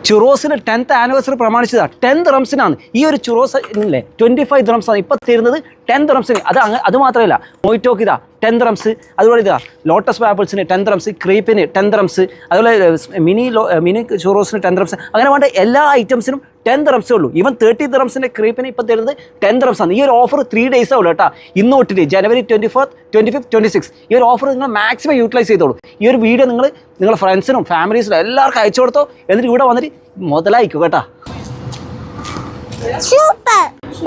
ചുറോസിന് 10th anniversary പ്രമാണിച്ചതാണ്. 10 ദിർഹംസിനാണ് ഈ ഒരു ചുറോസ് ഇല്ലേ. 25 ദിർഹംസാണ് ഇപ്പം തരുന്നത് 10 ദിർഹംസിന്. അത് മാത്രമല്ല, മൊയ്റ്റോക്ക് ഇതാ 10 ദിർഹംസ്, അതുപോലെ ഇതാ ലോട്ടസ് വാപ്പിൾസിന് 10 ദിർഹംസ്, ക്രീപ്പിന് 10 ദിർഹംസ്, അതുപോലെ മിനി ചുറോസിന് 10 ദിർഹംസ്. അങ്ങനെ വേണ്ട എല്ലാ ഐറ്റംസിനും 10 ദിർഹംസേ ഉള്ളൂ. ഈവൻ 30 ദിർഹംസിൻ്റെ ക്രീപ്പിന് ഇപ്പം തരുന്നത് 10 ദിർഹംസാണ്. ഈ ഒരു ഓഫർ 3 ഡേയ്സേ ഉള്ളൂ കേട്ടോ. ഇന്ന് തൊട്ടിട്ട് ജനുവരി 24th, 25th, 26 ഈ ഒരു ഓഫർ നിങ്ങൾ മാക്സിമം യൂട്ടിലൈസ് ചെയ്തോളൂ. ഈ ഒരു വീഡിയോ നിങ്ങളുടെ ഫ്രണ്ട്സിനും ഫാമിലീസിനും എല്ലാവർക്കും അയച്ചു കൊടുത്തോ. എന്നിട്ട് ഇവിടെ വന്നിട്ട് മുതലായിക്കും കേട്ടോ.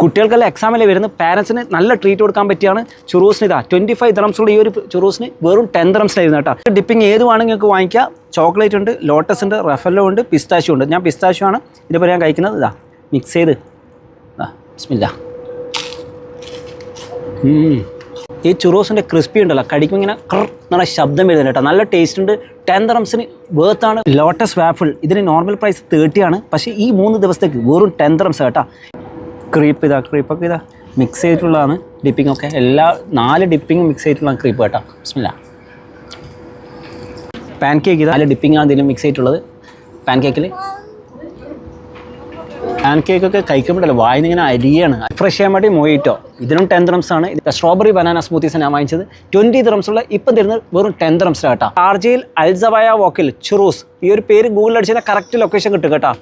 കുട്ടികൾക്കെല്ലാം എക്സാമിൽ വരുന്ന പാരൻസിന് നല്ല ട്രീറ്റ് കൊടുക്കാൻ പറ്റിയാണ് ചുറോസിന്. ഇതാ 25 ദിർഹംസുള്ള ഈ ഒരു ചുറോസിന് വെറും 10 ദിർഹംസിലായിരുന്നു കേട്ടോ. ഡിപ്പിംഗ് ഏത് വേണമെങ്കിൽ നിങ്ങൾക്ക് വാങ്ങിക്കാം. ചോക്ലേറ്റ് ഉണ്ട്, ലോട്ടസ് ഉണ്ട്, റഫല്ലോ ഉണ്ട്, പിസ്താഷ്യോ ഉണ്ട്. ഞാൻ പിസ്താഷ്യോ ആണ് ഇതിപ്പോൾ ഞാൻ കഴിക്കുന്നത്. ഇതാ മിക്സ് ചെയ്ത് ബിസ്മില്ലാ. ഈ ചുറോസിൻ്റെ ക്രിസ്പി ഉണ്ടല്ലോ, കടിക്കും ഇങ്ങനെ എന്നുള്ള ശബ്ദം വരുന്നുണ്ട് കേട്ടോ. നല്ല ടേസ്റ്റ് ഉണ്ട്. 10 ദിർഹംസിന് വേർത്താണ്. ലോട്ടസ് വാഫിൾ ഇതിന് നോർമൽ പ്രൈസ് 30 ആണ്. പക്ഷേ ഈ 3 ദിവസത്തേക്ക് വെറും 10 ദിർഹംസ് കേട്ടോ. ക്രീപ്പൊക്കെ ഇതാ മിക്സ് ചെയ്തിട്ടുള്ളതാണ്. ഡിപ്പിംഗ് ഒക്കെ എല്ലാ 4 ഡിപ്പിങ്ങും മിക്സ് ചെയ്തിട്ടുള്ള ക്രീപ്പ് കേട്ടോ. ബിസ്മില്ലാ. പാൻ കേക്ക് ഇതാ 4 ഡിപ്പിങ്ങാണ് ഇതിലും മിക്സ് ചെയ്തിട്ടുള്ളത്. പാൻ കേക്കൊക്കെ കഴിക്കുമ്പോഴല്ലോ വായിന്ന് ഇങ്ങനെ അരിയാണ്. ഫ്രഷ് ചെയ്യാൻ വേണ്ടി മൊയ്റ്റോ ഇതിനും 10 ദിർഹംസാണ്. സ്ട്രോബെറി ബനാന സ്മൂത്തീസ് ഞാൻ വാങ്ങിച്ചത് 20 ദിർഹംസുള്ള ഇപ്പം തരുന്നത് വെറും 10 ദിർഹംസ് കേട്ടോ. ഷാർജയിൽ അൽസവായ വോക്കിൽ ചുറൂസ് ഈ ഒരു പേര് ഗൂഗിളിൽ അടിച്ചാൽ കറക്റ്റ് ലൊക്കേഷൻ കിട്ടും കേട്ടോ.